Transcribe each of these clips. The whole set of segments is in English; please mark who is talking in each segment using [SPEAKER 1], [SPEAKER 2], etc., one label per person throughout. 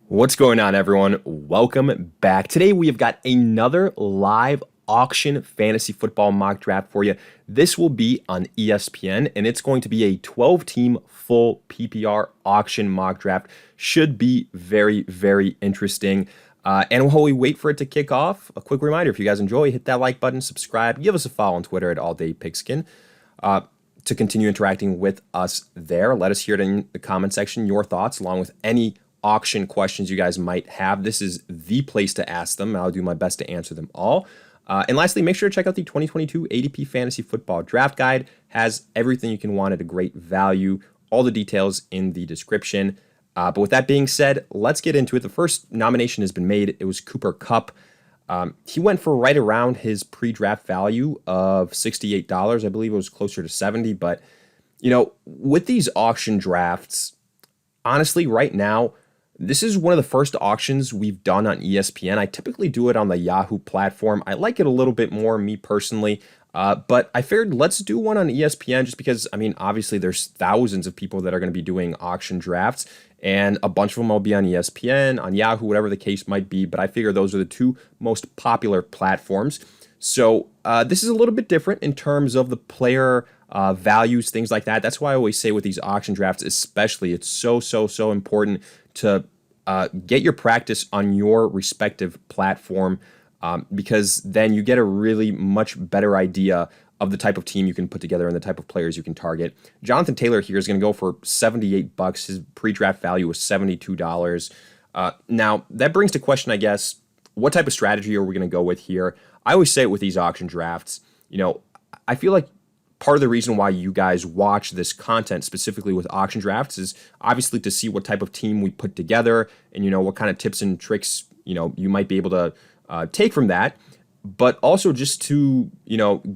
[SPEAKER 1] What's going on, everyone? Welcome back. Today we have got another live auction fantasy football mock draft for you. This will be on ESPN, and it's going to be a 12-team full PPR auction mock draft. Should be very, very interesting. And while we wait for it to kick off, a quick reminder, if you guys enjoy, hit that like button, subscribe, give us a follow on Twitter at AllDayPigskin to continue interacting with us there. Let us hear it in the comment section, your thoughts, along with any auction questions you guys might have. This is the place to ask them. I'll do my best to answer them all. And lastly, make sure to check out the 2022 ADP Fantasy Football Draft Guide. Has everything you can want at a great value. All the details in the description. But with that being said, let's get into it. The first nomination has been made. It was Cooper Kupp. He went for right around his pre-draft value of $68. I believe it was closer to $70. But, with these auction drafts, honestly, right now, this is one of the first auctions we've done on ESPN. I typically do it on the Yahoo platform. I like it a little bit more, me personally. But I figured let's do one on ESPN just because, obviously there's thousands of people that are going to be doing auction drafts, and a bunch of them will be on ESPN, on Yahoo, whatever the case might be. But I figure those are the two most popular platforms. So this is a little bit different in terms of the player values, things like that. That's why I always say with these auction drafts, especially, it's so important to get your practice on your respective platform because then you get a really much better idea of the type of team you can put together and the type of players you can target. Jonathan Taylor here is going to go for $78. His pre-draft value was $72. Now, that brings to question, I guess, what type of strategy are we going to go with here? I always say it with these auction drafts. I feel like part of the reason why you guys watch this content specifically with auction drafts is obviously to see what type of team we put together and, what kind of tips and tricks, you might be able to take from that. But also just to,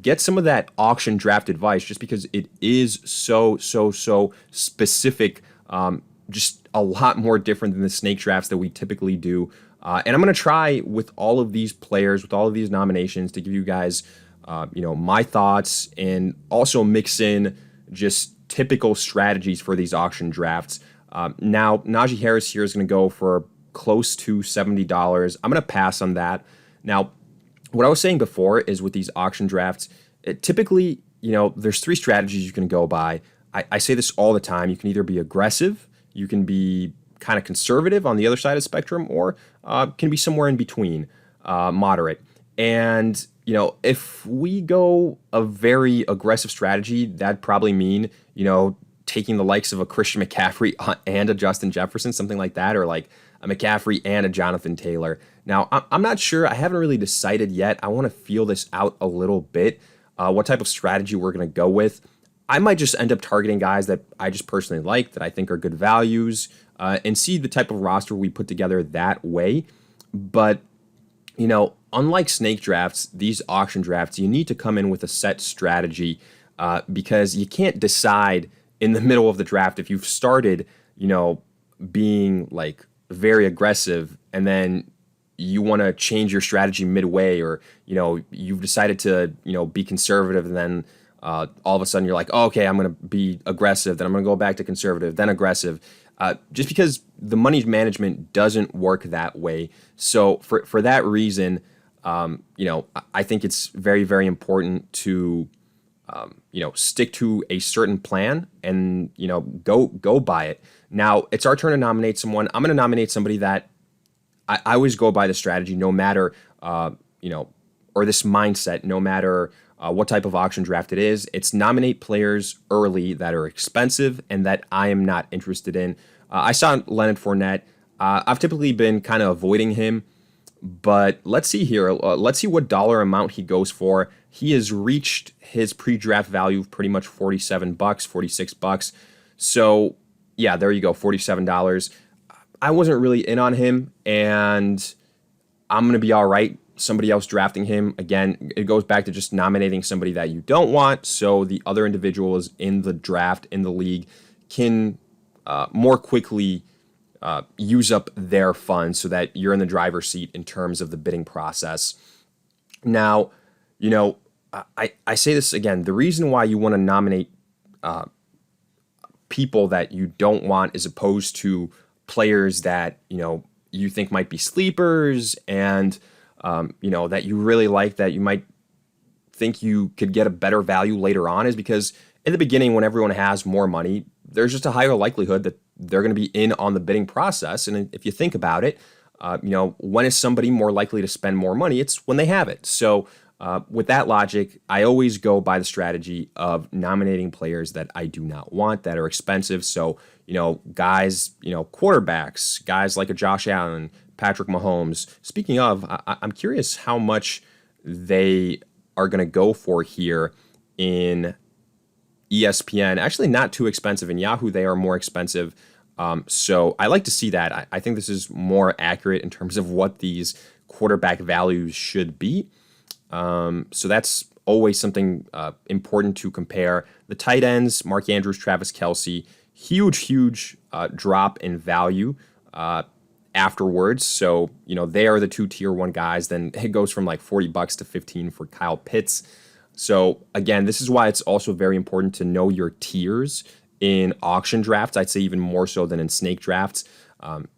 [SPEAKER 1] get some of that auction draft advice just because it is so specific, just a lot more different than the snake drafts that we typically do. And I'm going to try with all of these players, with all of these nominations to give you guys my thoughts and also mix in just typical strategies for these auction drafts. Now, Najee Harris here is going to go for close to $70. I'm going to pass on that. Now, what I was saying before is with these auction drafts, typically, there's three strategies you can go by. I say this all the time. You can either be aggressive, you can be kind of conservative on the other side of the spectrum, or can be somewhere in between, moderate. And if we go a very aggressive strategy, that'd probably mean, taking the likes of a Christian McCaffrey and a Justin Jefferson, something like that, or like a McCaffrey and a Jonathan Taylor. Now, I'm not sure. I haven't really decided yet. I want to feel this out a little bit, what type of strategy we're going to go with. I might just end up targeting guys that I just personally like, that I think are good values, and see the type of roster we put together that way. But unlike snake drafts, these auction drafts, you need to come in with a set strategy because you can't decide in the middle of the draft if you've started, being like very aggressive and then you want to change your strategy midway, or, you've decided to, be conservative and then all of a sudden you're like, oh, okay, I'm going to be aggressive, then I'm going to go back to conservative, then aggressive. Just because the money management doesn't work that way. So for that reason, I think it's very, very important to, stick to a certain plan and, go by it. Now, it's our turn to nominate someone. I'm going to nominate somebody that I always go by the strategy, no matter, or this mindset, no matter what type of auction draft it is. It's nominate players early that are expensive and that I am not interested in. I saw Leonard Fournette. I've typically been kind of avoiding him, but let's see here. Let's see what dollar amount he goes for. He has reached his pre-draft value of pretty much $47, $46. So yeah, there you go, $47. I wasn't really in on him, and I'm going to be all right. Somebody else drafting him. Again, it goes back to just nominating somebody that you don't want, so the other individuals in the draft, in the league, can more quickly use up their funds so that you're in the driver's seat in terms of the bidding process. Now, I say this again, the reason why you want to nominate people that you don't want as opposed to players that, you think might be sleepers and, that you really like that you might think you could get a better value later on is because in the beginning, when everyone has more money, there's just a higher likelihood that they're going to be in on the bidding process. And if you think about it, when is somebody more likely to spend more money? It's when they have it. So with that logic, I always go by the strategy of nominating players that I do not want, that are expensive. So, guys, quarterbacks, guys like a Josh Allen, Patrick Mahomes. Speaking of, I'm curious how much they are going to go for here in ESPN. Actually, not too expensive. In Yahoo, they are more expensive. So I like to see that. I think this is more accurate in terms of what these quarterback values should be. So that's always something important to compare. The tight ends, Mark Andrews, Travis Kelce, huge drop in value afterwards. So, they are the 2 tier 1 guys. Then it goes from like $40 to $15 for Kyle Pitts. So again, this is why it's also very important to know your tiers in auction drafts. I'd say even more so than in snake drafts.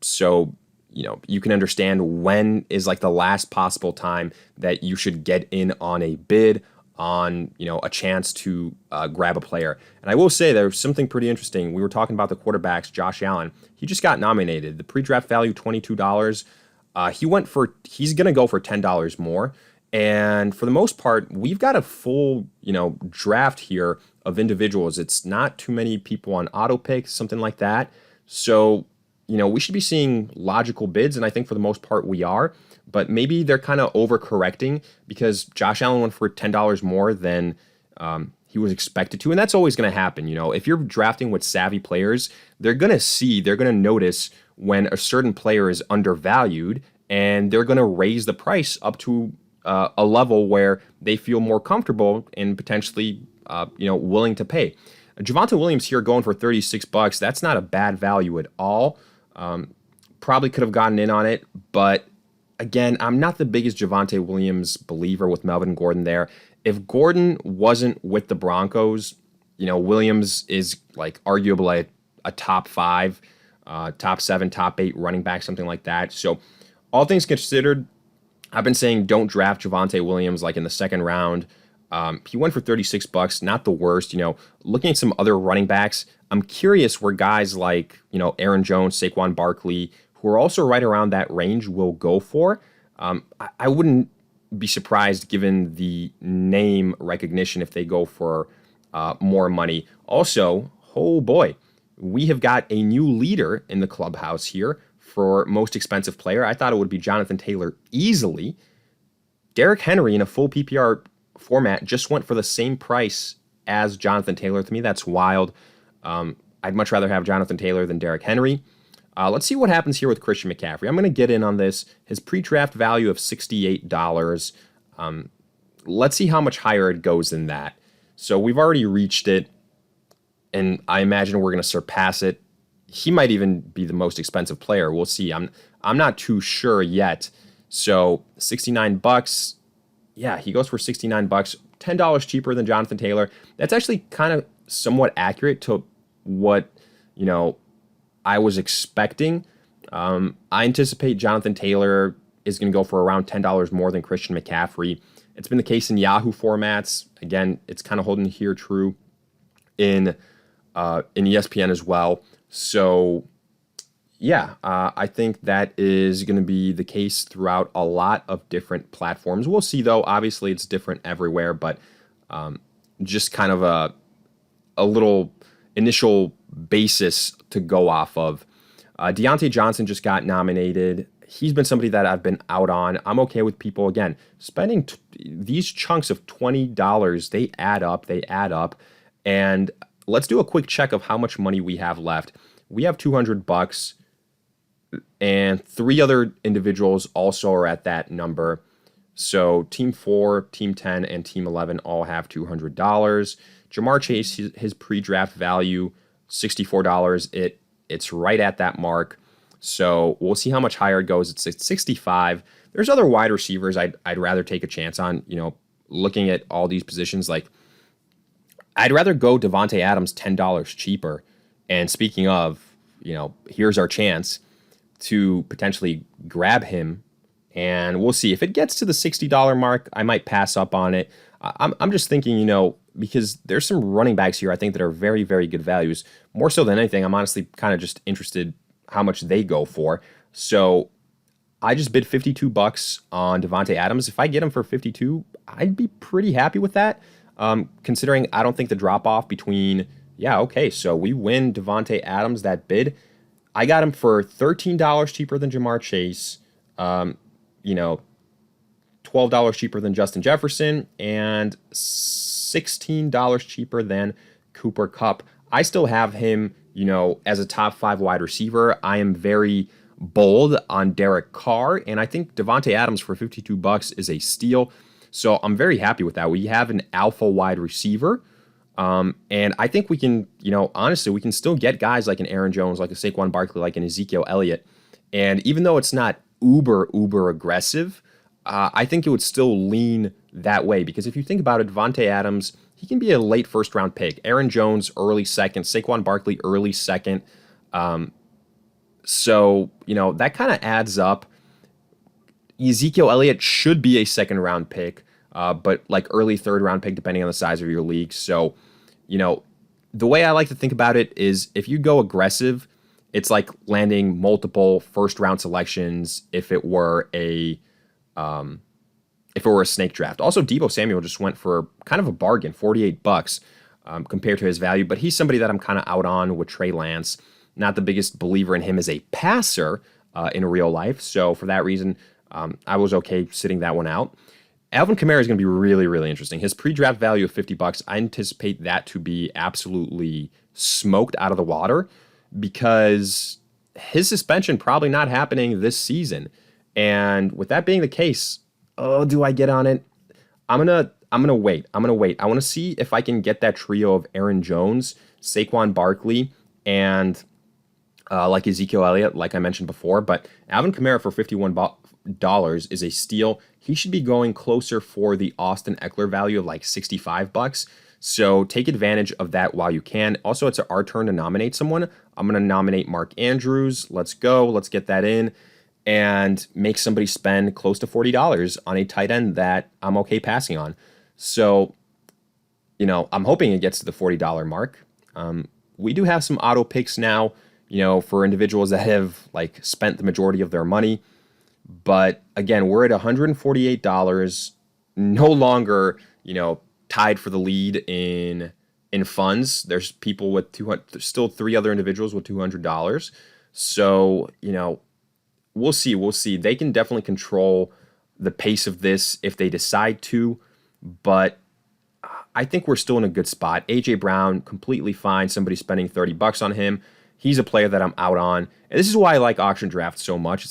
[SPEAKER 1] So you can understand when is like the last possible time that you should get in on a bid on, a chance to grab a player. And I will say there's something pretty interesting. We were talking about the quarterbacks, Josh Allen. He just got nominated. The pre-draft value, $22. He's going to go for $10 more. And for the most part, we've got a full, draft here of individuals. It's not too many people on auto pick, something like that. So, we should be seeing logical bids, and I think for the most part we are. But maybe they're kind of overcorrecting because Josh Allen went for $10 more than he was expected to, and that's always going to happen. If you're drafting with savvy players, they're going to notice when a certain player is undervalued, and they're going to raise the price up to a level where they feel more comfortable and potentially, willing to pay. Javonte Williams here going for $36. That's not a bad value at all. Probably could have gotten in on it, but again, I'm not the biggest Javonte Williams believer with Melvin Gordon there. If Gordon wasn't with the Broncos, Williams is like arguably a top 5, top 7, top 8 running back, something like that. So all things considered, I've been saying don't draft Javonte Williams like in the second round. He went for $36, not the worst. Looking at some other running backs, I'm curious where guys like, Aaron Jones, Saquon Barkley, who are also right around that range, will go for. I wouldn't be surprised given the name recognition if they go for more money. Also, oh boy, we have got a new leader in the clubhouse here for most expensive player. I thought it would be Jonathan Taylor easily. Derrick Henry in a full PPR format just went for the same price as Jonathan Taylor. To me, that's wild. I'd much rather have Jonathan Taylor than Derrick Henry. Let's see what happens here with Christian McCaffrey. I'm going to get in on this. His pre-draft value of $68. Let's see how much higher it goes than that. So we've already reached it, and I imagine we're going to surpass it. He might even be the most expensive player. We'll see. I'm not too sure yet. So $69. Yeah, he goes for $69, $10 cheaper than Jonathan Taylor. That's actually kind of somewhat accurate to what, I was expecting. I anticipate Jonathan Taylor is going to go for around $10 more than Christian McCaffrey. It's been the case in Yahoo formats. Again, it's kind of holding here true in ESPN as well. So yeah, I think that is going to be the case throughout a lot of different platforms. We'll see, though. Obviously, it's different everywhere, but just kind of a little initial basis to go off of. Deante Johnson just got nominated. He's been somebody that I've been out on. I'm okay with people, again, spending these chunks of $20. They add up. And let's do a quick check of how much money we have left. We have $200. And 3 other individuals also are at that number. So Team 4, Team 10, and Team 11 all have $200. Jamar Chase, his pre-draft value, $64. It's right at that mark. So we'll see how much higher it goes. It's at 65. There's other wide receivers I'd rather take a chance on. Looking at all these positions, like I'd rather go Devontae Adams $10 cheaper. And speaking of, here's our chance. to potentially grab him, and we'll see. If it gets to the $60 mark, I might pass up on it. I'm just thinking, because there's some running backs here I think that are very, very good values. More so than anything, I'm honestly kind of just interested how much they go for. So I just bid $52 on Davante Adams. If I get him for 52, I'd be pretty happy with that. Considering I don't think the drop off between, so we win Davante Adams that bid. I got him for $13 cheaper than Jamar Chase, $12 cheaper than Justin Jefferson, and $16 cheaper than Cooper Kupp. I still have him, as a top 5 wide receiver. I am very bold on Derek Carr, and I think Davante Adams for $52 is a steal. So I'm very happy with that. We have an alpha wide receiver, and I think we can, honestly, we can still get guys like an Aaron Jones, like a Saquon Barkley, like an Ezekiel Elliott. And even though it's not uber aggressive, I think it would still lean that way. Because if you think about it, Davante Adams, he can be a late first round pick. Aaron Jones, early second. Saquon Barkley, early second. So, that kind of adds up. Ezekiel Elliott should be a second round pick, but like early third round pick, depending on the size of your league. So, the way I like to think about it is if you go aggressive, it's like landing multiple first round selections if it were a snake draft. Also, Deebo Samuel just went for kind of a bargain, $48 compared to his value, but he's somebody that I'm kind of out on with Trey Lance. Not the biggest believer in him as a passer in real life. So for that reason, I was okay sitting that one out. Alvin Kamara is going to be really, really interesting. His pre-draft value of $50, I anticipate that to be absolutely smoked out of the water because his suspension probably not happening this season. And with that being the case, do I get on it? I'm gonna wait. I want to see if I can get that trio of Aaron Jones, Saquon Barkley, and like Ezekiel Elliott, like I mentioned before. But Alvin Kamara for $51 is a steal. He should be going closer for the Austin Eckler value of like $65. So take advantage of that while you can. Also, it's our turn to nominate someone. I'm going to nominate Mark Andrews. Let's go. Let's get that in and make somebody spend close to $40 on a tight end that I'm okay passing on. So, I'm hoping it gets to the $40 mark. We do have some auto picks now, for individuals that have like spent the majority of their money. But again, we're at $148, no longer, tied for the lead in funds. There's people with there's still 3 other individuals with $200. So, we'll see. They can definitely control the pace of this if they decide to, but I think we're still in a good spot. AJ Brown, completely fine. Somebody spending $30 on him. He's a player that I'm out on. And this is why I like auction draft so much.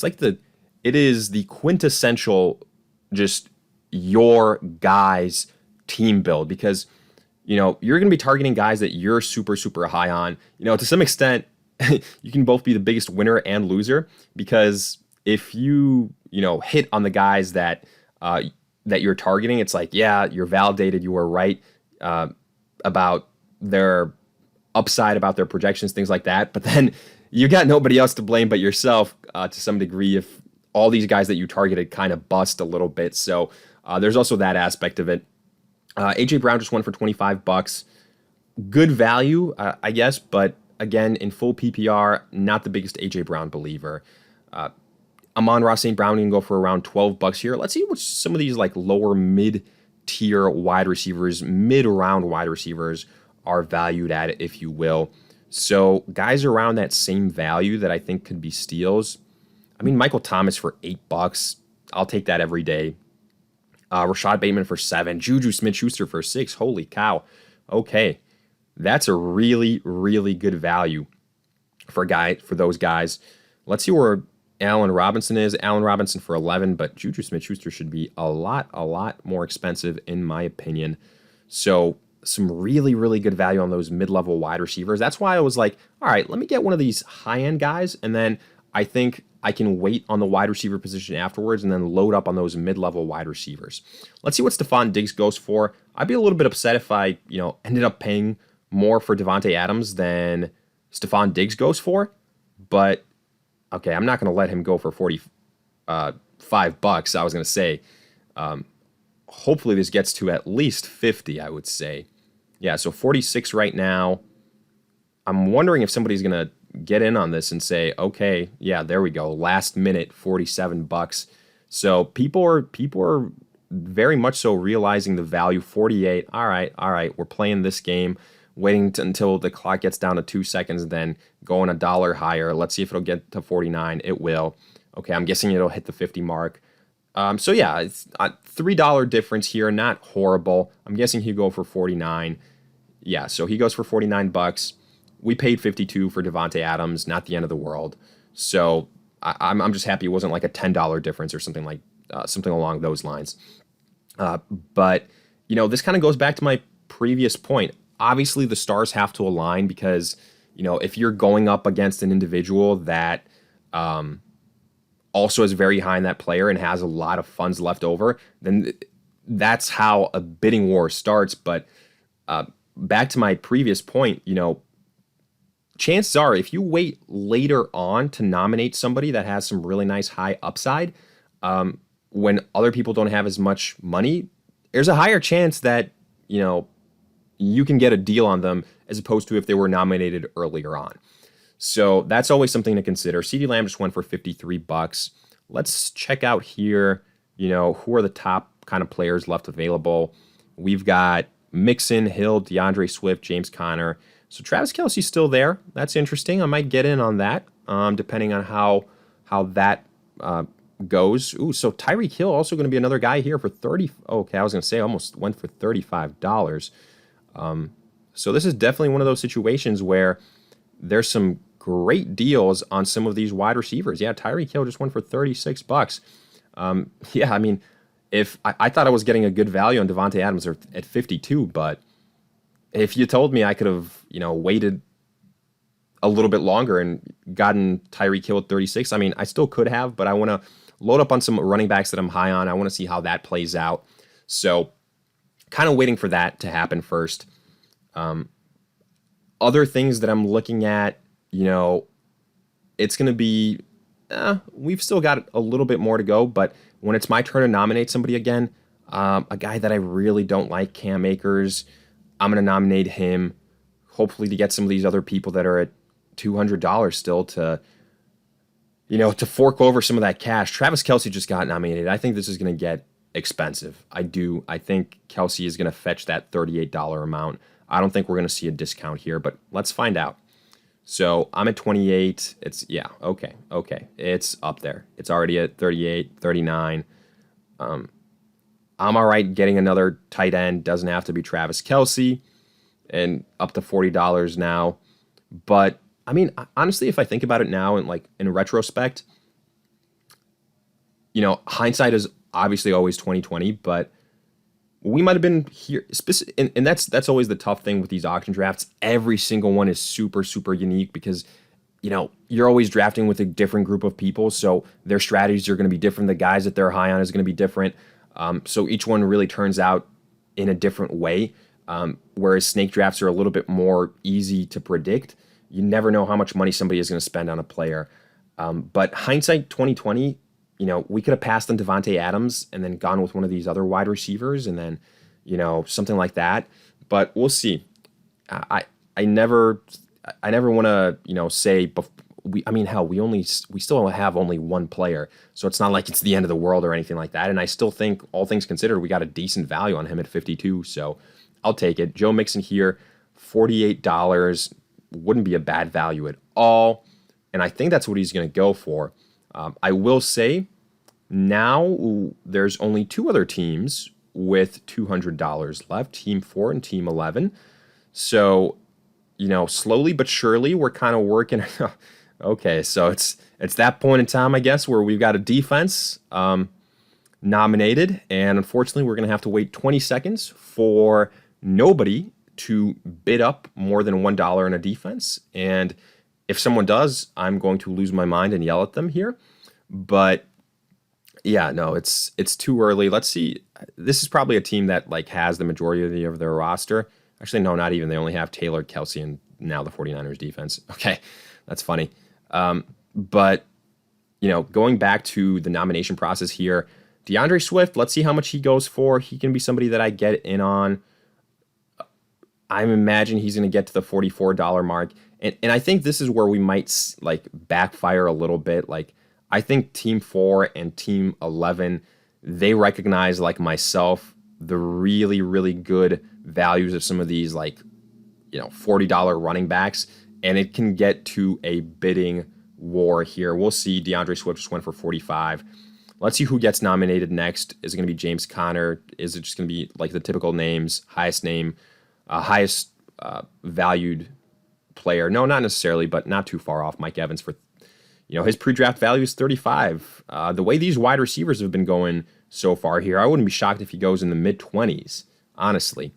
[SPEAKER 1] It is the quintessential just your guys team build because, you're going to be targeting guys that you're super, super high on. To some extent, you can both be the biggest winner and loser because if you, hit on the guys that you're targeting, it's like, yeah, you're validated. You were right about their upside, about their projections, things like that. But then you got nobody else to blame but yourself to some degree if all these guys that you targeted kind of bust a little bit. So there's also that aspect of it. AJ Brown just went for $25. Good value, I guess, but again, in full PPR, not the biggest AJ Brown believer. Amon-Ra St. Brown can go for around $12 here. Let's see what some of these like lower mid-tier wide receivers, mid-round wide receivers are valued at, if you will. So guys around that same value that I think could be steals. I mean, Michael Thomas for $8. I'll take that every day. Rashad Bateman for $7. Juju Smith-Schuster for $6. Holy cow. Okay. That's a really, really good value for those guys. Let's see where Allen Robinson is. Allen Robinson for $11, but Juju Smith-Schuster should be a lot more expensive in my opinion. So some really, really good value on those mid-level wide receivers. That's why I was like, all right, let me get one of these high-end guys, and then I think I can wait on the wide receiver position afterwards and then load up on those mid-level wide receivers. Let's see what Stephon Diggs goes for. I'd be a little bit upset if I, ended up paying more for Davante Adams than Stephon Diggs goes for, but okay, I'm not going to let him go for $45. I was going to say, hopefully this gets to at least 50, I would say. Yeah, so 46 right now. I'm wondering if somebody's going to get in on this and say, okay, yeah, there we go. Last minute, $47. So people are very much so realizing the value. 48. All right, we're playing this game, waiting until the clock gets down to 2 seconds, and then going a dollar higher. Let's see if it'll get to 49. It will. Okay, I'm guessing it'll hit the 50 mark. So yeah, it's a $3 difference here, not horrible. I'm guessing he'll go for 49. Yeah, so he goes for $49. We paid 52 for Davante Adams, not the end of the world. So I'm just happy it wasn't like a $10 difference or something like something along those lines. But this kind of goes back to my previous point. Obviously, the stars have to align because if you're going up against an individual that also is very high in that player and has a lot of funds left over, then that's how a bidding war starts. But back to my previous point, chances are if you wait later on to nominate somebody that has some really nice high upside, when other people don't have as much money, there's a higher chance that, you can get a deal on them as opposed to if they were nominated earlier on. So that's always something to consider. CeeDee Lamb just went for $53. Let's check out here, who are the top kind of players left available. We've got Mixon, Hill, DeAndre Swift, James Conner. So Travis Kelce's still there. That's interesting. I might get in on that, depending on how that goes. Ooh, so Tyreek Hill also going to be another guy here for 30. Okay, I was going to say almost went for $35. So this is definitely one of those situations where there's some great deals on some of these wide receivers. Yeah, Tyreek Hill just went for $36. Yeah, I mean, if I thought I was getting a good value on Davante Adams at 52, but if you told me I could have, waited a little bit longer and gotten Tyreek Hill at 36, I mean, I still could have, but I want to load up on some running backs that I'm high on. I want to see how that plays out. So kind of waiting for that to happen first. Other things that I'm looking at, it's going to be, we've still got a little bit more to go, but when it's my turn to nominate somebody again, a guy that I really don't like, Cam Akers, I'm going to nominate him, hopefully to get some of these other people that are at $200 still to fork over some of that cash. Travis Kelce just got nominated. I think this is going to get expensive. I do. I think Kelce is going to fetch that $38 amount. I don't think we're going to see a discount here, but let's find out. So I'm at 28. Okay. It's up there. It's already at 38, 39. I'm all right getting another tight end. Doesn't have to be Travis Kelce, and up to $40 now. But I mean, honestly, if I think about it now and like in retrospect, hindsight is obviously always 20/20, but we might have been here, and that's always the tough thing with these auction drafts. Every single one is super, super unique because, you're always drafting with a different group of people, so their strategies are going to be different. The guys that they're high on is going to be different. So each one really turns out in a different way, whereas snake drafts are a little bit more easy to predict. You never know how much money somebody is going to spend on a player. But hindsight 20/20, we could have passed on Davante Adams and then gone with one of these other wide receivers and then, something like that. But we'll see. I never want to, say, we still have only one player. So it's not like it's the end of the world or anything like that. And I still think, all things considered, we got a decent value on him at 52. So I'll take it. Joe Mixon here, $48. Wouldn't be a bad value at all. And I think that's what he's going to go for. I will say now there's only two other teams with $200 left, Team 4 and Team 11. So, slowly but surely we're kind of working. Okay, so it's that point in time, I guess, where we've got a defense nominated. And unfortunately, we're going to have to wait 20 seconds for nobody to bid up more than $1 in a defense. And if someone does, I'm going to lose my mind and yell at them here. But yeah, no, it's too early. Let's see. This is probably a team that has the majority of their roster. Actually, no, not even. They only have Taylor, Kelce, and now the 49ers defense. Okay, that's funny. But going back to the nomination process here, Deandre Swift, let's see how much he goes for. He can be somebody that I get in on. I imagine he's going to get to the $44 mark. And I think this is where we might like backfire a little bit. Like, I think Team 4 and Team 11, they recognize, like myself, the really, really good values of some of these, like, $40 running backs. And it can get to a bidding war here. We'll see. Deandre Swift just went for 45. Let's see who gets nominated next. Is it going to be James Conner? Is it just going to be like the typical names, highest valued player? No, not necessarily, but not too far off. Mike Evans for, his pre-draft value is 35. The way these wide receivers have been going so far here, I wouldn't be shocked if he goes in the mid-20s, honestly.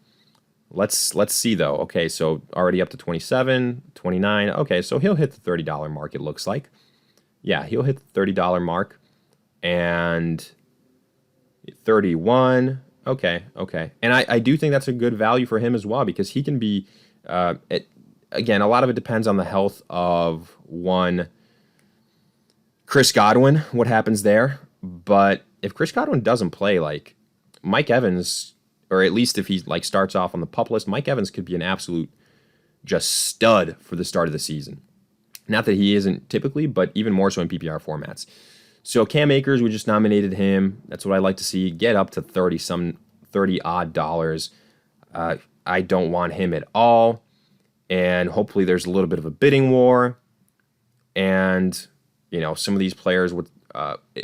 [SPEAKER 1] Let's see, though. Okay, so already up to 27, 29. Okay, so he'll hit the $30 mark, it looks like. Yeah, he'll hit the $30 mark. And 31. Okay. And I do think that's a good value for him as well, because he can be, again, a lot of it depends on the health of Chris Godwin, what happens there. But if Chris Godwin doesn't play, like Mike Evans, or at least if he like starts off on the PUP list, Mike Evans could be an absolute just stud for the start of the season. Not that he isn't typically, but even more so in PPR formats. So Cam Akers, we just nominated him. That's what I like to see. Get up to 30 odd dollars. I don't want him at all. And hopefully there's a little bit of a bidding war. And, some of these players with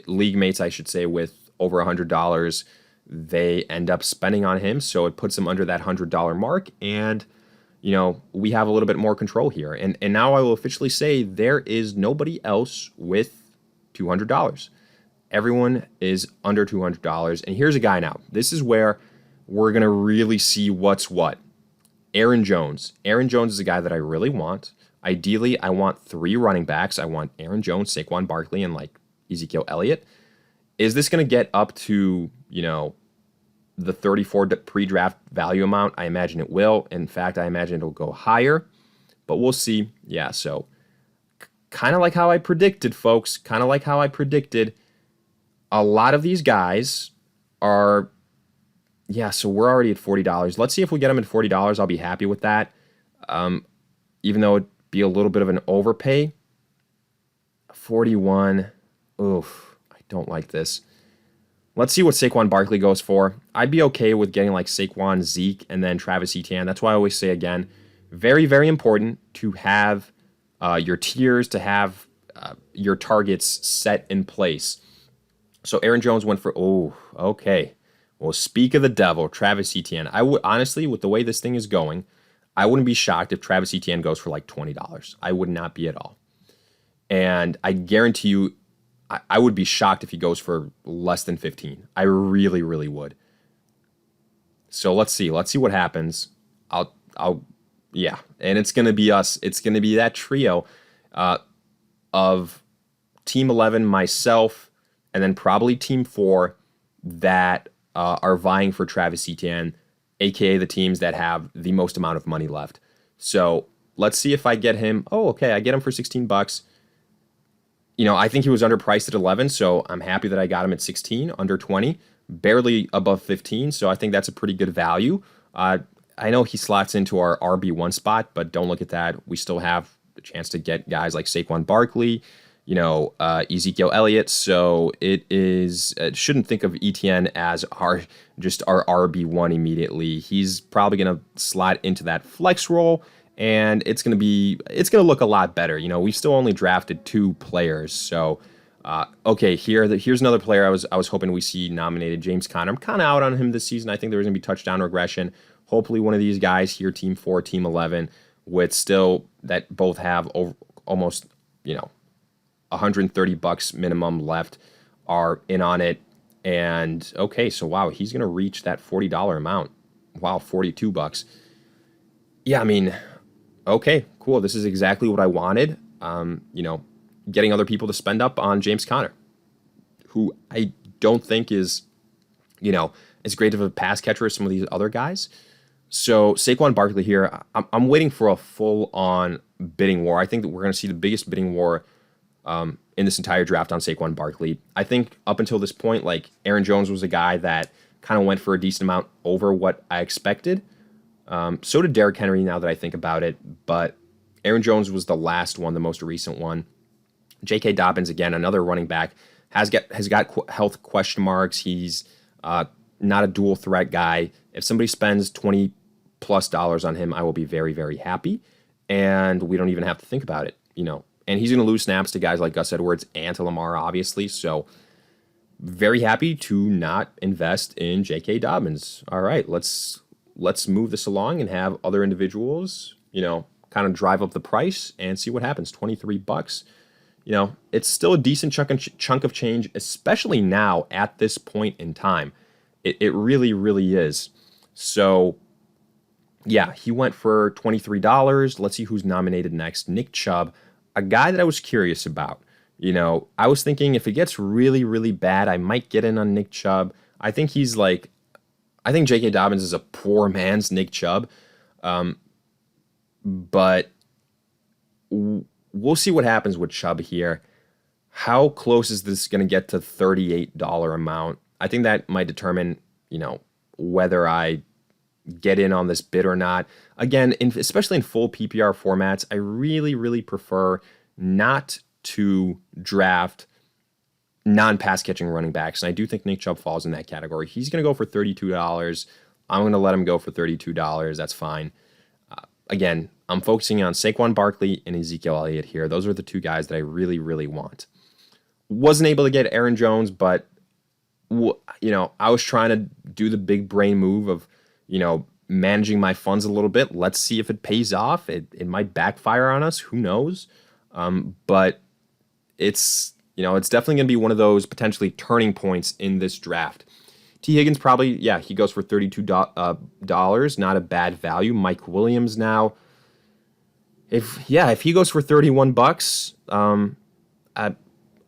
[SPEAKER 1] league mates, I should say, with over $100, they end up spending on him. So it puts him under that $100 mark. And, we have a little bit more control here. And now I will officially say there is nobody else with $200. Everyone is under $200. And here's a guy now. This is where we're going to really see what's what. Aaron Jones. Aaron Jones is a guy that I really want. Ideally, I want 3 running backs. I want Aaron Jones, Saquon Barkley, and like Ezekiel Elliott. Is this going to get up to, the 34 pre-draft value amount? I imagine it will. In fact, I imagine it'll go higher, but we'll see. Yeah, so kind of like how I predicted, folks. Kind of like how I predicted. A lot of these guys are, so we're already at $40. Let's see if we get them at $40. I'll be happy with that. Even though it'd be a little bit of an overpay. 41. Oof, I don't like this. Let's see what Saquon Barkley goes for. I'd be okay with getting like Saquon, Zeke, and then Travis Etienne. That's why I always say, again, very, very important to have your tiers, to have your targets set in place. So Aaron Jones went for, okay. Well, speak of the devil, Travis Etienne. I would, honestly, with the way this thing is going, I wouldn't be shocked if Travis Etienne goes for like $20. I would not be at all. And I guarantee you, I would be shocked if he goes for less than 15. I really, really would. So let's see. Let's see what happens. And it's going to be us. It's going to be that trio of Team 11, myself, and then probably Team 4 that are vying for Travis Etienne, aka the teams that have the most amount of money left. So let's see if I get him. Oh, okay, I get him for $16. I think he was underpriced at 11, so I'm happy that I got him at 16, under 20, barely above 15. So I think that's a pretty good value. I know he slots into our RB1 spot, but don't look at that. We still have the chance to get guys like Saquon Barkley, Ezekiel Elliott. So shouldn't think of Etienne as our RB1 immediately. He's probably going to slot into that flex role, and it's going to look a lot better. We still only drafted 2 players. So, okay, here's another player I was hoping we see nominated, James Conner. I'm kind of out on him this season. I think there's going to be touchdown regression. Hopefully one of these guys here, Team 4, Team 11, with still that both have almost, $130 minimum left, are in on it. And okay, so wow, he's going to reach that $40 amount. Wow, $42. Yeah, I mean, okay, cool. This is exactly what I wanted. Getting other people to spend up on James Conner, who I don't think is, as great of a pass catcher as some of these other guys. So Saquon Barkley here, I'm waiting for a full-on bidding war. I think that we're going to see the biggest bidding war in this entire draft on Saquon Barkley. I think up until this point, like Aaron Jones was a guy that kind of went for a decent amount over what I expected. So did Derrick Henry now that I think about it, but Aaron Jones was the last one, the most recent one. J.K. Dobbins, again, another running back, has got health question marks. He's not a dual threat guy. If somebody spends $20+ on him, I will be very, very happy, and we don't even have to think about it, And he's going to lose snaps to guys like Gus Edwards and to Lamar, obviously, so very happy to not invest in J.K. Dobbins. All right, let's move this along and have other individuals, kind of drive up the price and see what happens. $23. It's still a decent chunk of change, especially now at this point in time. It really, really is. So, yeah, he went for $23. Let's see who's nominated next. Nick Chubb, a guy that I was curious about. I was thinking if it gets really, really bad, I might get in on Nick Chubb. I think J.K. Dobbins is a poor man's Nick Chubb. But we'll see what happens with Chubb here. How close is this going to get to $38 amount? I think that might determine, whether I get in on this bid or not. Again, especially in full PPR formats, I really, really prefer not to draft non-pass catching running backs. And I do think Nick Chubb falls in that category. He's going to go for $32. I'm going to let him go for $32. That's fine. Again, I'm focusing on Saquon Barkley and Ezekiel Elliott here. Those are the two guys that I really, really want. Wasn't able to get Aaron Jones, but, I was trying to do the big brain move of, managing my funds a little bit. Let's see if it pays off. It might backfire on us. Who knows? But it's definitely going to be one of those potentially turning points in this draft. T. Higgins probably, he goes for $32. Not a bad value. Mike Williams now. If he goes for $31,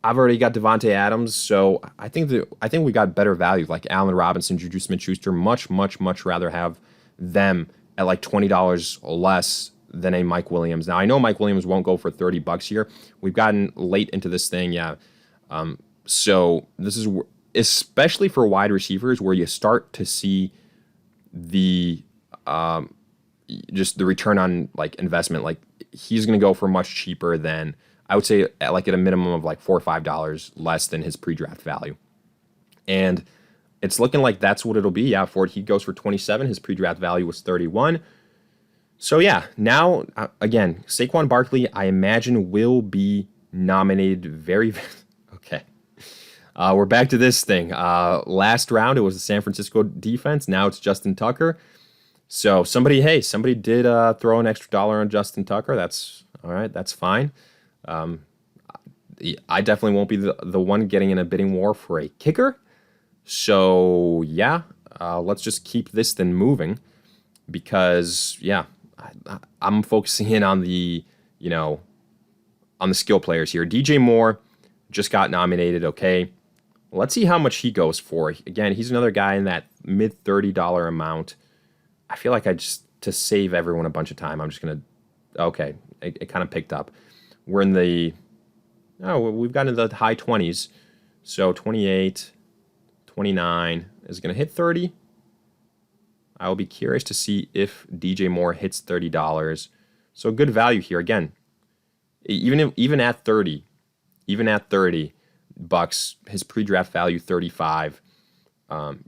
[SPEAKER 1] I've already got Devontae Adams, so I think we got better value like Allen Robinson, Juju Smith-Schuster. Much, much, much rather have them at like $20 less than a Mike Williams. Now I know Mike Williams won't go for $30 here. We've gotten late into this thing, so this is especially for wide receivers where you start to see the just the return on like investment. Like he's going to go for much cheaper than, I would say, at a minimum of like $4 or $5 less than his pre-draft value. And it's looking like that's what it'll be. Yeah, he goes for 27. His pre-draft value was 31. So yeah, now again, Saquon Barkley, I imagine, will be nominated very okay. We're back to this thing. Last round, it was the San Francisco defense. Now it's Justin Tucker. So somebody did throw an extra dollar on Justin Tucker. That's all right. That's fine. I definitely won't be the one getting in a bidding war for a kicker. So yeah, let's just keep this thing moving because I'm focusing in on the on the skill players here. DJ Moore just got nominated. Okay, let's see how much he goes for. Again, he's another guy in that mid $30 amount. I feel like to save everyone a bunch of time, I'm just gonna. Okay, it kind of picked up. We're in we've gotten into the high 20s. So 28, 29 is going to hit 30. I will be curious to see if DJ Moore hits $30. So good value here. Again, even at $30 bucks, his pre-draft value 35.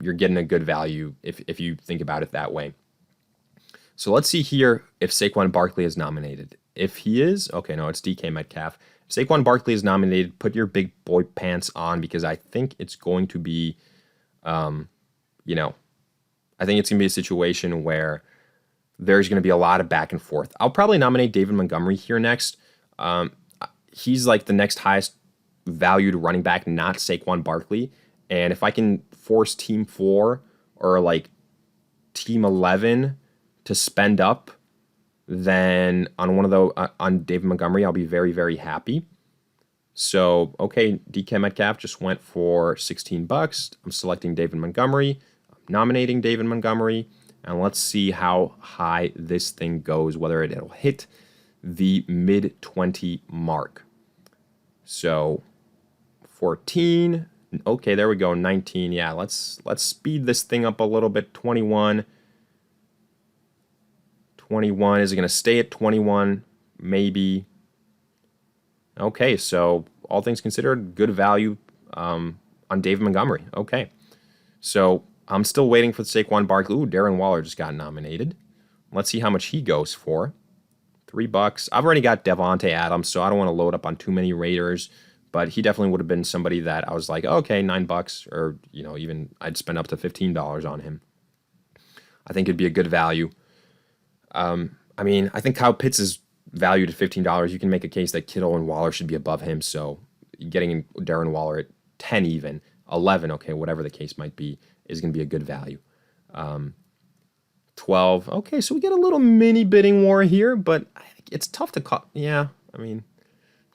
[SPEAKER 1] You're getting a good value if you think about it that way. So let's see here if Saquon Barkley is nominated. If he is, okay, no, it's DK Metcalf. If Saquon Barkley is nominated, put your big boy pants on because I think it's going to be, I think it's going to be a situation where there's going to be a lot of back and forth. I'll probably nominate David Montgomery here next. He's like the next highest valued running back, not Saquon Barkley. And if I can force Team 4 or like Team 11 to spend up, then on David Montgomery, I'll be very, very happy. So, okay, DK Metcalf just went for $16. I'm selecting David Montgomery. I'm nominating David Montgomery. And let's see how high this thing goes, whether it'll hit the mid-20 mark. So, 14. Okay, there we go. 19. Yeah, let's speed this thing up a little bit. 21. 21. Is it going to stay at 21? Maybe. Okay, so all things considered, good value on David Montgomery. Okay, so I'm still waiting for the Saquon Barkley. Ooh, Darren Waller just got nominated. Let's see how much he goes for. $3. I've already got Devontae Adams, so I don't want to load up on too many Raiders, but he definitely would have been somebody that I was like, okay, $9, or even I'd spend up to $15 on him. I think it'd be a good value. I think Kyle Pitts is valued at $15. You can make a case that Kittle and Waller should be above him, so getting Darren Waller at 10 even, 11, okay, whatever the case might be, is going to be a good value. 12, okay, so we get a little mini bidding war here, but it's tough to call. Yeah,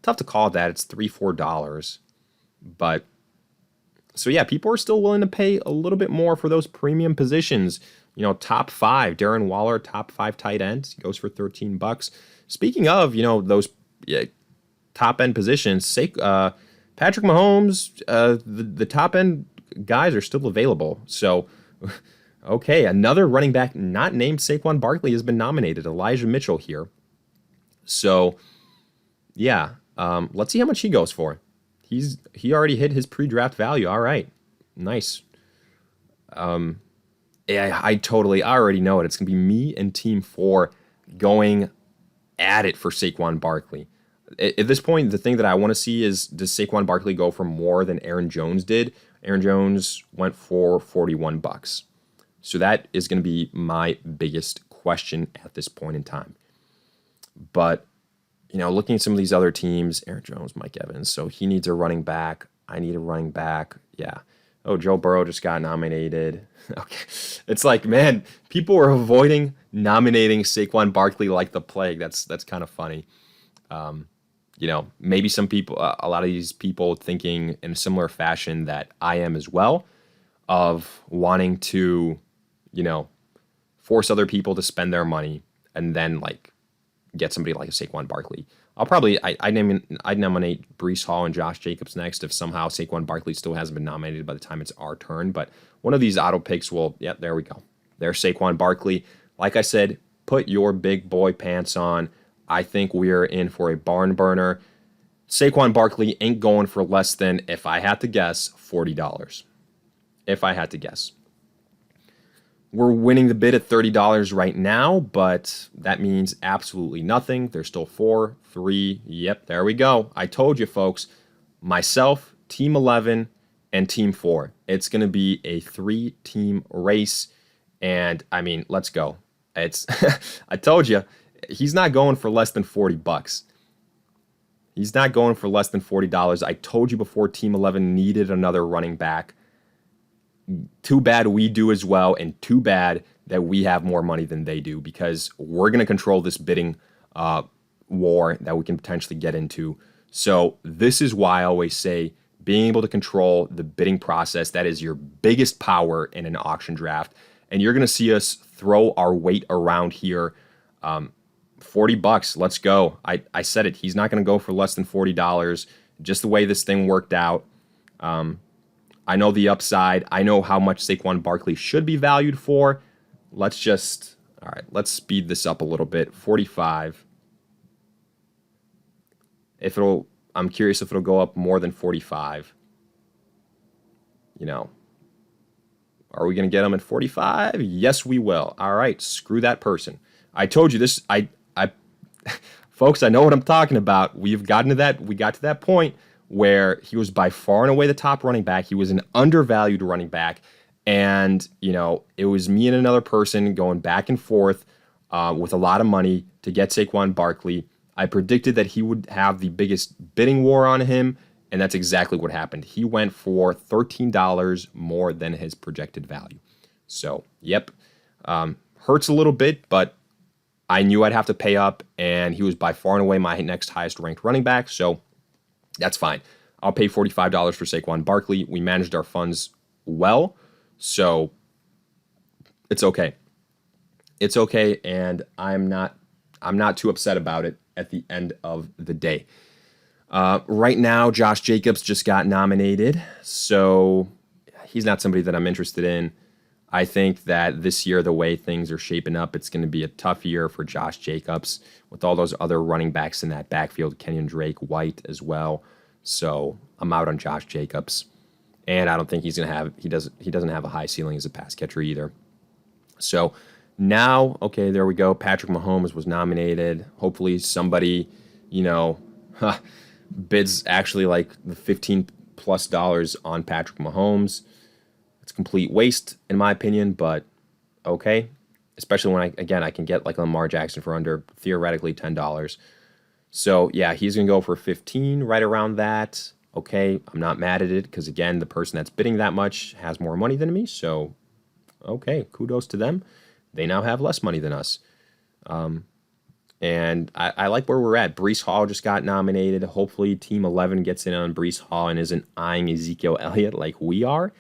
[SPEAKER 1] tough to call that. It's $3, $4. But, so yeah, people are still willing to pay a little bit more for those premium positions. Top 5, Darren Waller, top 5 tight ends, he goes for $13. Speaking of, those top end positions, Patrick Mahomes, the top end guys are still available. So, okay, another running back not named Saquon Barkley has been nominated, Elijah Mitchell here. So, yeah, let's see how much he goes for. He already hit his pre-draft value. All right, nice. Yeah, I already know it. It's going to be me and Team 4 going at it for Saquon Barkley. At this point, the thing that I want to see is, does Saquon Barkley go for more than Aaron Jones did? Aaron Jones went for $41. So that is going to be my biggest question at this point in time. But, looking at some of these other teams, Aaron Jones, Mike Evans, so he needs a running back. I need a running back. Yeah. Oh, Joe Burrow just got nominated. Okay. It's like, man, people are avoiding nominating Saquon Barkley like the plague. That's kind of funny. Maybe some people, a lot of these people thinking in a similar fashion that I am as well, of wanting to, force other people to spend their money and then get somebody like a Saquon Barkley. I'd nominate Breece Hall and Josh Jacobs next if somehow Saquon Barkley still hasn't been nominated by the time it's our turn. But one of these auto picks will, there we go. There's Saquon Barkley. Like I said, put your big boy pants on. I think we're in for a barn burner. Saquon Barkley ain't going for less than, if I had to guess, $40. If I had to guess. We're winning the bid at $30 right now, but that means absolutely nothing. There's still 4, 3. Yep, there we go. I told you, folks. Myself, Team 11, and Team 4. It's going to be a 3-team race, and let's go. It's I told you, he's not going for less than $40. He's not going for less than $40. I told you before, Team 11 needed another running back. Too bad we do as well, and too bad that we have more money than they do, because we're going to control this bidding war that we can potentially get into. So this is why I always say being able to control the bidding process, that is your biggest power in an auction draft. And you're going to see us throw our weight around here. $40, let's go. I said it. He's not going to go for less than $40, just the way this thing worked out. I know the upside. I know how much Saquon Barkley should be valued for. Let's speed this up a little bit. 45. I'm curious if it'll go up more than 45. Are we going to get him at 45? Yes, we will. All right, screw that person. I told you this. Folks, I know what I'm talking about. We got to that point where he was by far and away the top running back. He was an undervalued running back. And, it was me and another person going back and forth with a lot of money to get Saquon Barkley. I predicted that he would have the biggest bidding war on him, and that's exactly what happened. He went for $13 more than his projected value. So, yep, hurts a little bit, but I knew I'd have to pay up, and he was by far and away my next highest ranked running back, so that's fine. I'll pay $45 for Saquon Barkley. We managed our funds well, so it's okay. It's okay, and I'm not too upset about it at the end of the day. Right now, Josh Jacobs just got nominated, so he's not somebody that I'm interested in. I think that this year, the way things are shaping up, it's going to be a tough year for Josh Jacobs with all those other running backs in that backfield, Kenyon Drake, White as well. So I'm out on Josh Jacobs, and I don't think he's going to have. He doesn't have a high ceiling as a pass catcher either. So now, okay, there we go. Patrick Mahomes was nominated. Hopefully, somebody, you know, bids actually like the $15+ on Patrick Mahomes. It's complete waste in my opinion, but okay. Especially when I can get like Lamar Jackson for under theoretically $10. So yeah, he's gonna go for 15, right around that. Okay, I'm not mad at it because again, the person that's bidding that much has more money than me. So okay, kudos to them. They now have less money than us. And I like where we're at. Breece Hall just got nominated. Hopefully Team 11 gets in on Breece Hall and isn't eyeing Ezekiel Elliott like we are.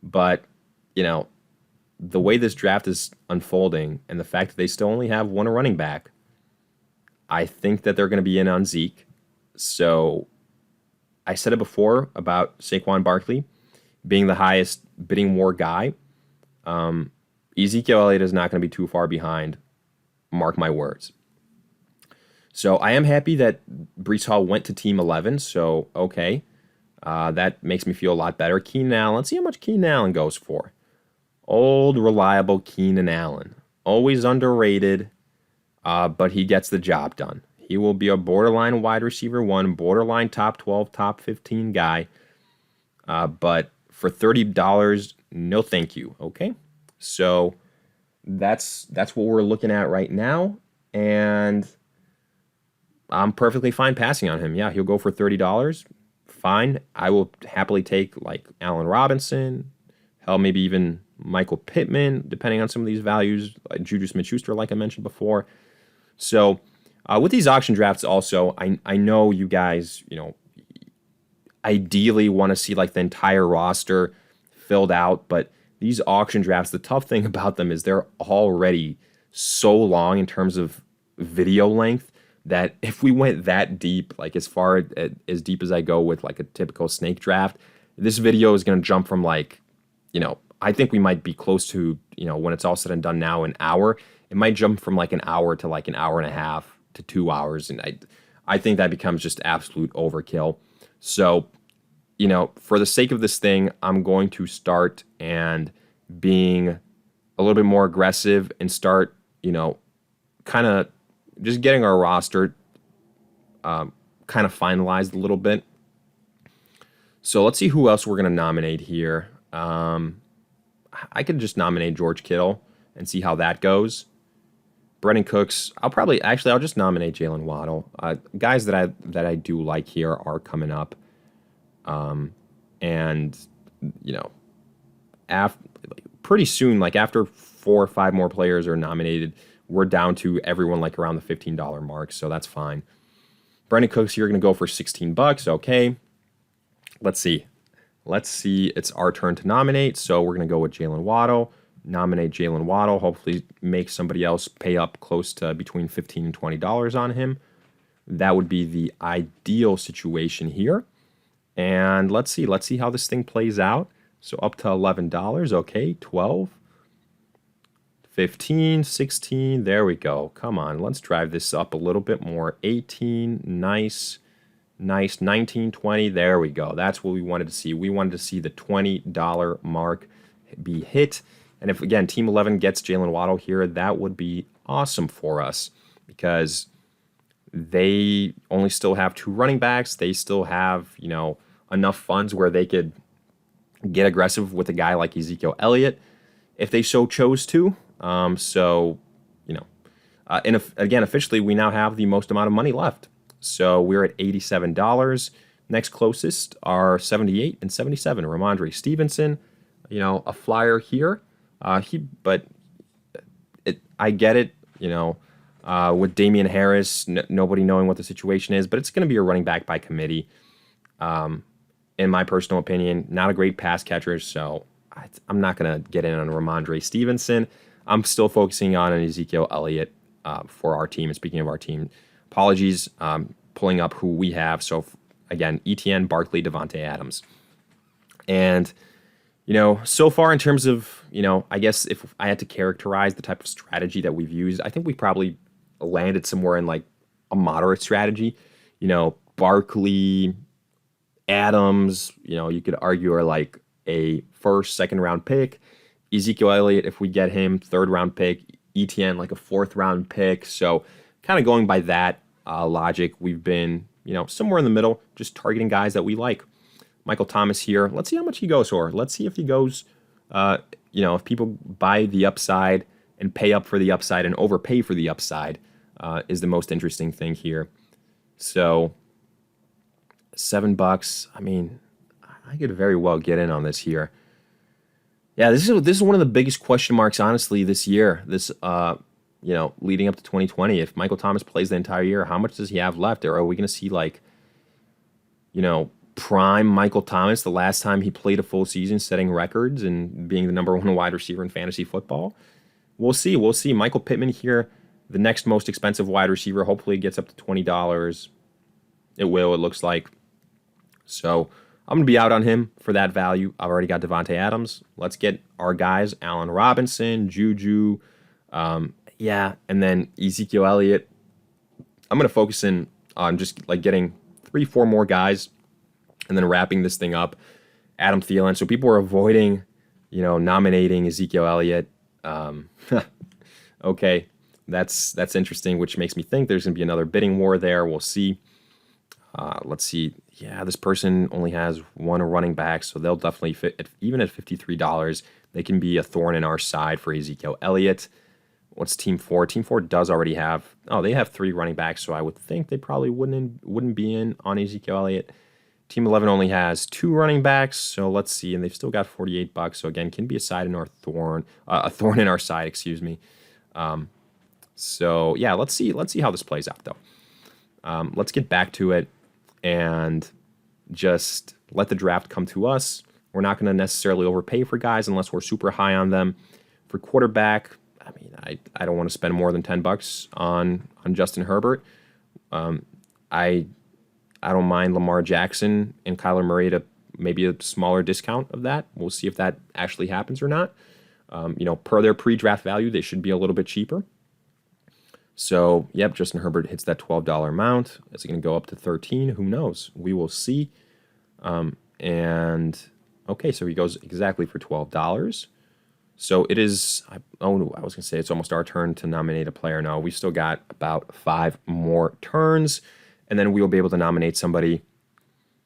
[SPEAKER 1] But, you know, the way this draft is unfolding and the fact that they still only have one running back, I think that they're going to be in on Zeke. So I said it before about Saquon Barkley being the highest bidding war guy. Ezekiel Elliott is not going to be too far behind. Mark my words. So I am happy that Breece Hall went to Team 11. So, okay. That makes me feel a lot better. Keenan Allen. Let's see how much Keenan Allen goes for. Old, reliable Keenan Allen. Always underrated, but he gets the job done. He will be a borderline wide receiver 1, borderline top 12, top 15 guy. But for $30, no thank you. Okay? So that's what we're looking at right now. And I'm perfectly fine passing on him. Yeah, he'll go for $30. Fine. I will happily take like Allen Robinson, hell, maybe even Michael Pittman, depending on some of these values, like Juju Smith-Schuster, like I mentioned before. So with these auction drafts also, I know you guys, you know, ideally want to see like the entire roster filled out, but these auction drafts, the tough thing about them is they're already so long in terms of video length that if we went that deep, like as deep as I go with like a typical snake draft, this video is going to jump from like, you know, I think we might be close to, you know, when it's all said and done now, an hour. It might jump from like an hour to like an hour and a half to 2 hours. And I think that becomes just absolute overkill. So, you know, for the sake of this thing, I'm going to start and being a little bit more aggressive and start, you know, kind of just getting our roster kind of finalized a little bit. So let's see who else we're going to nominate here. I could just nominate George Kittle and see how that goes. Brendan Cooks, I'll just nominate Jalen Waddle. Guys that I do like here are coming up. And, you know, pretty soon, like after 4 or 5 more players are nominated, we're down to everyone like around the $15 mark, so that's fine. Brendan Cooks, you're going to go for $16. Okay. Let's see. It's our turn to nominate, so we're going to go with Jalen Waddle. Nominate Jalen Waddle. Hopefully make somebody else pay up close to between $15 and $20 on him. That would be the ideal situation here. And let's see how this thing plays out. So up to $11. Okay, 12. 15, 16, there we go. Come on, let's drive this up a little bit more. 18, nice. 19, 20, there we go. That's what we wanted to see. We wanted to see the $20 mark be hit. And if, again, Team 11 gets Jalen Waddle here, that would be awesome for us because they only still have 2 running backs. They still have, you know, enough funds where they could get aggressive with a guy like Ezekiel Elliott if they so chose to. So, you know, and again, officially, we now have the most amount of money left. So we're at $87. Next closest are 78 and 77. Ramondre Stevenson, you know, a flyer here. I get it, you know, with Damian Harris, nobody knowing what the situation is, but it's going to be a running back by committee. In my personal opinion, not a great pass catcher, so I'm not going to get in on Ramondre Stevenson. I'm still focusing on an Ezekiel Elliott for our team. And speaking of our team, apologies, pulling up who we have. So again, ETN, Barkley, Devontae Adams. And, so far in terms of, I guess if I had to characterize the type of strategy that we've used, I think we probably landed somewhere in like a moderate strategy. Barkley, Adams, you could argue are like a first, second round pick. Ezekiel Elliott, if we get him, third round pick. ETN, like a fourth round pick. So kind of going by that logic, we've been, somewhere in the middle, just targeting guys that we like. Michael Thomas here. Let's see how much he goes for. Let's see if he goes, if people buy the upside and pay up for the upside and overpay for the upside is the most interesting thing here. So $7. I mean, I could very well get in on this here. Yeah, this is one of the biggest question marks, honestly, this year. This, leading up to 2020. If Michael Thomas plays the entire year, how much does he have left? Or are we going to see like, prime Michael Thomas the last time he played a full season, setting records and being the number one wide receiver in fantasy football? We'll see. We'll see. Michael Pittman here, the next most expensive wide receiver. Hopefully it gets up to $20. It will, it looks like. So I'm going to be out on him for that value. I've already got Devontae Adams. Let's get our guys, Allen Robinson, Juju, and then Ezekiel Elliott. I'm going to focus in on just like getting 3-4 more guys and then wrapping this thing up. Adam Thielen. So people are avoiding, nominating Ezekiel Elliott. Okay, that's interesting, which makes me think there's going to be another bidding war there. We'll see. Let's see. Yeah, this person only has one running back, so they'll definitely fit. Even at $53, they can be a thorn in our side for Ezekiel Elliott. What's Team 4? Team 4 does already have. Oh, they have 3 running backs, so I would think they probably wouldn't be in on Ezekiel Elliott. Team 11 only has 2 running backs, so let's see, and they've still got $48. So again, can be a thorn in our side. Excuse me. So yeah, let's see how this plays out though. Let's get back to it and just let the draft come to us. We're not going to necessarily overpay for guys unless we're super high on them. For quarterback, I mean, I don't want to spend more than $10 on Justin Herbert. I don't mind Lamar Jackson and Kyler Murray to maybe a smaller discount of that. We'll see if that actually happens or not. Per their pre-draft value, they should be a little bit cheaper. So, yep, Justin Herbert hits that $12 amount. Is it going to go up to $13? Who knows? We will see. Okay, so he goes exactly for $12. So it is, I was going to say it's almost our turn to nominate a player. No, we've still got about 5 more turns, and then we will be able to nominate somebody.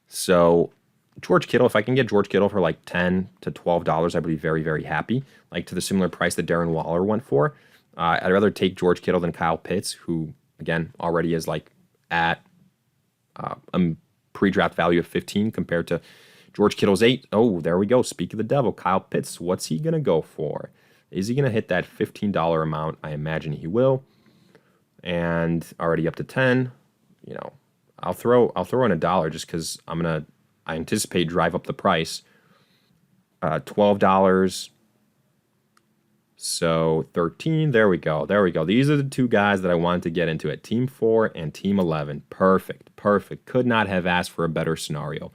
[SPEAKER 1] So George Kittle, if I can get George Kittle for like $10 to $12, I'd be very, very happy. Like to the similar price that Darren Waller went for. I'd rather take George Kittle than Kyle Pitts, who, again, already is like at a pre-draft value of 15 compared to George Kittle's 8. Oh, there we go. Speak of the devil. Kyle Pitts, what's he going to go for? Is he going to hit that $15 amount? I imagine he will. And already up to 10. I'll throw in $1 just because I anticipate drive up the price. $12. So 13, there we go. These are the 2 guys that I wanted to get into at Team 4 and Team 11. Perfect. Could not have asked for a better scenario.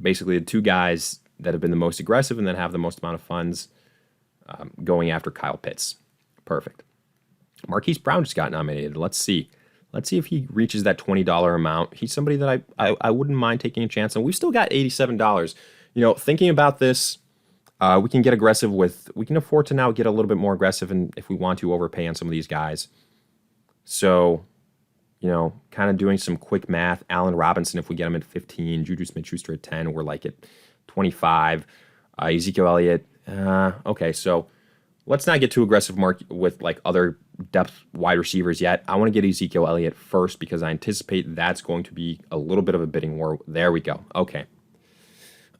[SPEAKER 1] Basically the 2 guys that have been the most aggressive and that have the most amount of funds going after Kyle Pitts. Perfect. Marquise Brown just got nominated. Let's see if he reaches that $20 amount. He's somebody that I wouldn't mind taking a chance on. We've still got $87. Thinking about this, we can get aggressive we can afford to now get a little bit more aggressive and if we want to overpay on some of these guys. So, kind of doing some quick math. Allen Robinson, if we get him at 15, Juju Smith-Schuster at 10, we're like at 25. Ezekiel Elliott, okay, so let's not get too aggressive with like other depth wide receivers yet. I want to get Ezekiel Elliott first because I anticipate that's going to be a little bit of a bidding war. There we go. Okay.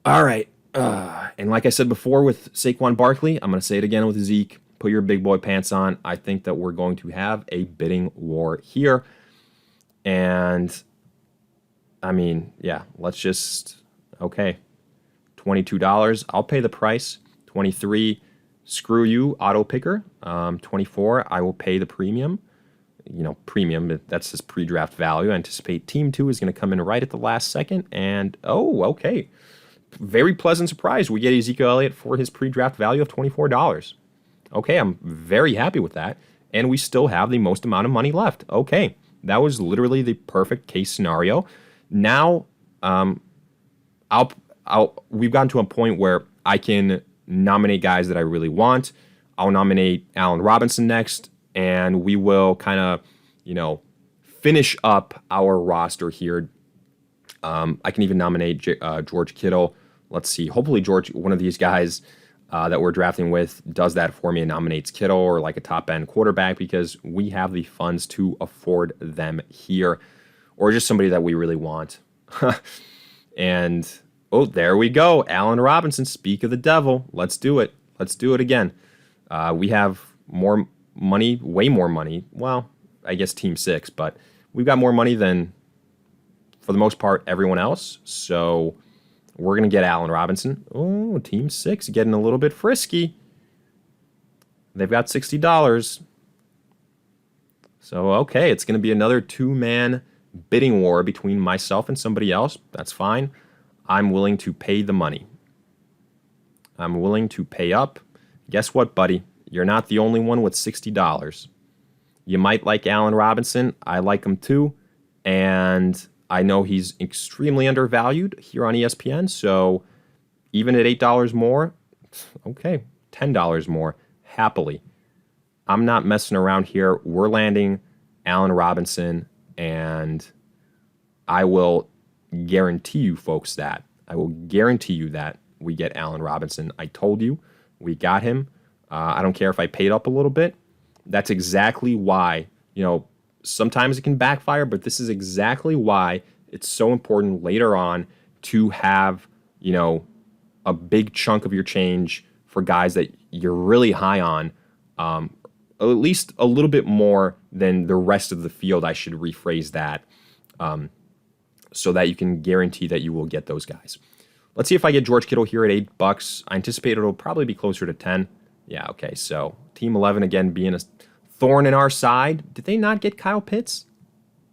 [SPEAKER 1] All right. And like I said before with Saquon Barkley, I'm going to say it again with Zeke. Put your big boy pants on. I think that we're going to have a bidding war here. And, I mean, yeah, let's just, okay, $22. I'll pay the price. 23, screw you, auto picker. 24, I will pay the premium. premium. That's his pre-draft value. I anticipate Team 2 is going to come in right at the last second. And, okay. Very pleasant surprise. We get Ezekiel Elliott for his pre-draft value of $24. Okay, I'm very happy with that. And we still have the most amount of money left. Okay, that was literally the perfect case scenario. Now, we've gotten to a point where I can nominate guys that I really want. I'll nominate Allen Robinson next, and we will kind of, finish up our roster here. I can even nominate George Kittle. Let's see. Hopefully, one of these guys that we're drafting with does that for me and nominates Kittle or like a top-end quarterback, because we have the funds to afford them here, or just somebody that we really want. And, there we go. Allen Robinson, speak of the devil. Let's do it. Let's do it again. We have more money, way more money. Well, I guess Team 6, but we've got more money than, for the most part, everyone else. So we're going to get Allen Robinson. Oh, Team 6 getting a little bit frisky. They've got $60. So, okay, it's going to be another two-man bidding war between myself and somebody else. That's fine. I'm willing to pay the money. I'm willing to pay up. Guess what, buddy? You're not the only one with $60. You might like Allen Robinson. I like him too. And I know he's extremely undervalued here on ESPN. So even at $8 more, okay, $10 more, happily. I'm not messing around here. We're landing Allen Robinson, and I will guarantee you folks that. I will guarantee you that we get Allen Robinson. I told you we got him. I don't care if I paid up a little bit. That's exactly why, sometimes it can backfire, but this is exactly why it's so important later on to have, a big chunk of your change for guys that you're really high on, at least a little bit more than the rest of the field. I should rephrase that, so that you can guarantee that you will get those guys. Let's see if I get George Kittle here at $8. I anticipate it'll probably be closer to 10. Yeah, okay, so Team 11 again being a thorn in our side. Did they not get Kyle Pitts?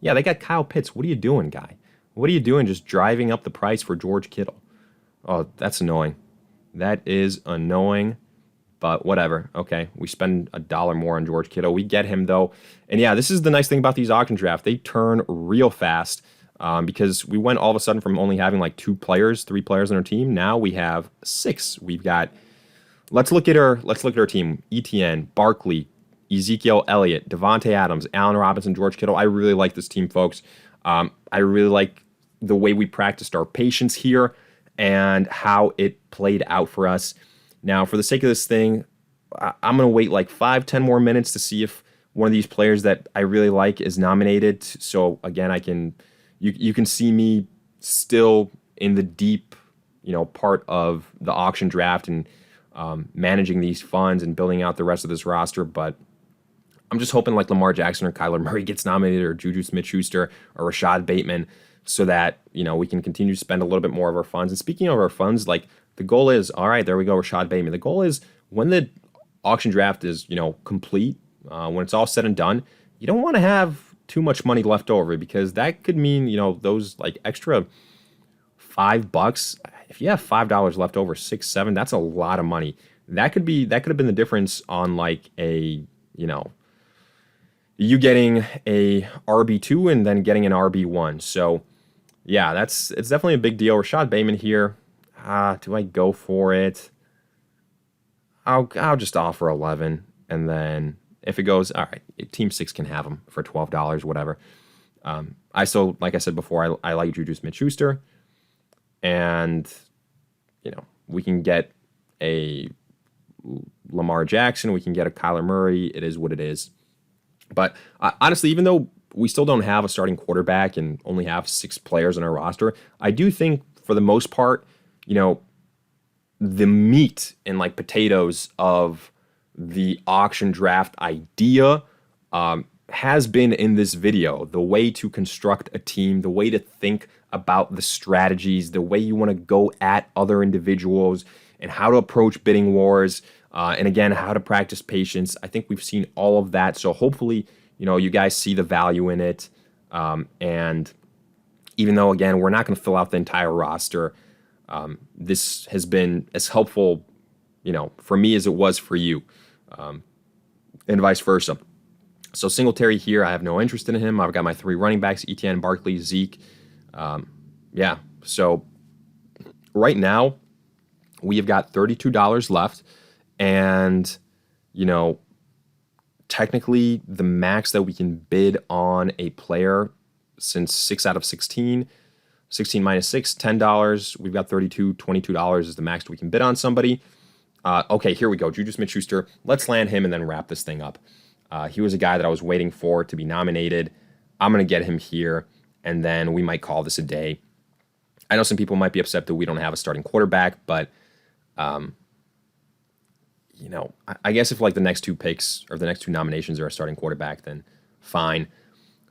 [SPEAKER 1] Yeah, they got Kyle Pitts. What are you doing, guy? What are you doing just driving up the price for George Kittle? Oh, that's annoying. That is annoying, but whatever. Okay, we spend $1 more on George Kittle. We get him, though. And yeah, this is the nice thing about these auction drafts. They turn real fast, because we went all of a sudden from only having like 3 players on our team. Now we have 6. We've got, let's look at our team. ETN, Barkley, Ezekiel Elliott, Davante Adams, Allen Robinson, George Kittle. I really like this team, folks. I really like the way we practiced our patience here and how it played out for us. Now, for the sake of this thing, I'm going to wait like 5-10 more minutes to see if one of these players that I really like is nominated. So again, you can see me still in the deep, part of the auction draft and managing these funds and building out the rest of this roster. But I'm just hoping like Lamar Jackson or Kyler Murray gets nominated, or Juju Smith-Schuster or Rashad Bateman, so that, we can continue to spend a little bit more of our funds. And speaking of our funds, like the goal is, all right, there we go, Rashad Bateman. The goal is when the auction draft is, complete, when it's all said and done, you don't want to have too much money left over, because that could mean, those like extra $5. If you have $5 left over, 6, 7, that's a lot of money. That could have been the difference on like a, you getting a RB2 and then getting an RB1. So yeah, it's definitely a big deal. Rashad Bateman here. Do I go for it? I'll just offer 11, and then if it goes, all right, Team 6 can have him for $12, whatever. I still, like I said before, I like Juju Smith-Schuster, and we can get a Lamar Jackson, we can get a Kyler Murray. It is what it is. But honestly, even though we still don't have a starting quarterback and only have 6 players on our roster, I do think for the most part, the meat and like potatoes of the auction draft idea has been in this video. The way to construct a team, the way to think about the strategies, the way you want to go at other individuals, and how to approach bidding wars, and again, how to practice patience. I think we've seen all of that. So hopefully you guys see the value in it. And even though, again, we're not going to fill out the entire roster, this has been as helpful, for me as it was for you, and vice versa. So Singletary here, I have no interest in him. I've got my 3 running backs, Etienne, Barkley, Zeke. So right now, we have got $32 left. And, technically the max that we can bid on a player, since 6 out of 16 minus 6, $10. We've got $22 is the max that we can bid on somebody. Okay, here we go. Juju Smith-Schuster. Let's land him and then wrap this thing up. He was a guy that I was waiting for to be nominated. I'm going to get him here, and then we might call this a day. I know some people might be upset that we don't have a starting quarterback, but, I guess if like the next 2 picks or the next 2 nominations are a starting quarterback, then fine.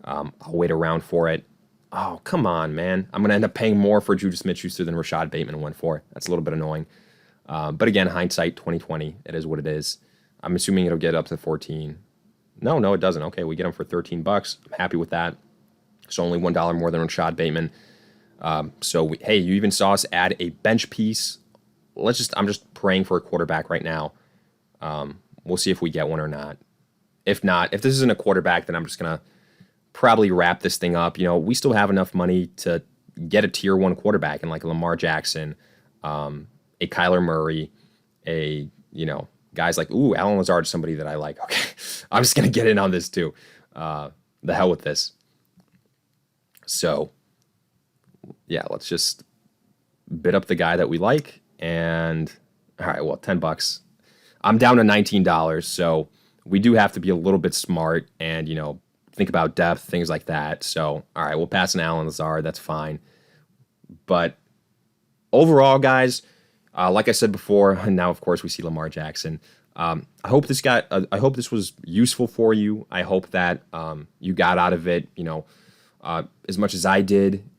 [SPEAKER 1] I'll wait around for it. Oh, come on, man. I'm going to end up paying more for Juju Smith-Schuster than Rashad Bateman went for. That's a little bit annoying. But again, hindsight 2020, it is what it is. I'm assuming it'll get up to 14. No, it doesn't. Okay, we get him for $13. I'm happy with that. So only $1 more than Rashad Bateman. Hey, you even saw us add a bench piece. I'm just praying for a quarterback right now. We'll see if we get one or not. If not, if this isn't a quarterback, then I'm just going to probably wrap this thing up. We still have enough money to get a tier 1 quarterback in like a Lamar Jackson, a Kyler Murray, guys like, Alan Lazard is somebody that I like. Okay, I'm just going to get in on this too. The hell with this. So, yeah, let's just bid up the guy that we like. And, all right, well, $10. I'm down to $19, so we do have to be a little bit smart and, think about depth, things like that. So, all right, we'll pass an Alan Lazard. That's fine. But overall, guys, like I said before, and now, of course, we see Lamar Jackson. I hope this was useful for you. I hope that you got out of it, as much as I did.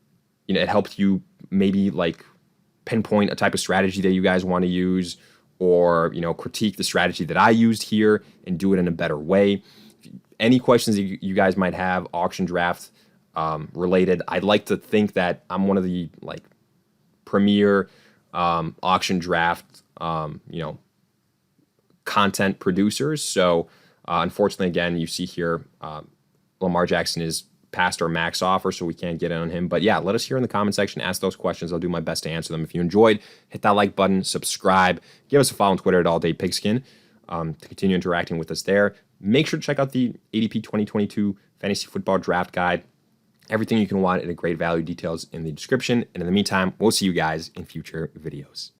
[SPEAKER 1] It helped you maybe like pinpoint a type of strategy that you guys want to use, or critique the strategy that I used here and do it in a better way. Any questions that you guys might have, auction draft related, I'd like to think that I'm one of the premier auction draft content producers. So unfortunately, again, you see here Lamar Jackson is past our max offer, so we can't get in on him. But yeah, let us hear in the comment section. Ask those questions. I'll do my best to answer them. If you enjoyed, hit that like button, subscribe, give us a follow on Twitter at All Day Pigskin to continue interacting with us there. Make sure to check out the ADP 2022 Fantasy Football Draft Guide. Everything you can want at a great value, details in the description. And in the meantime, we'll see you guys in future videos.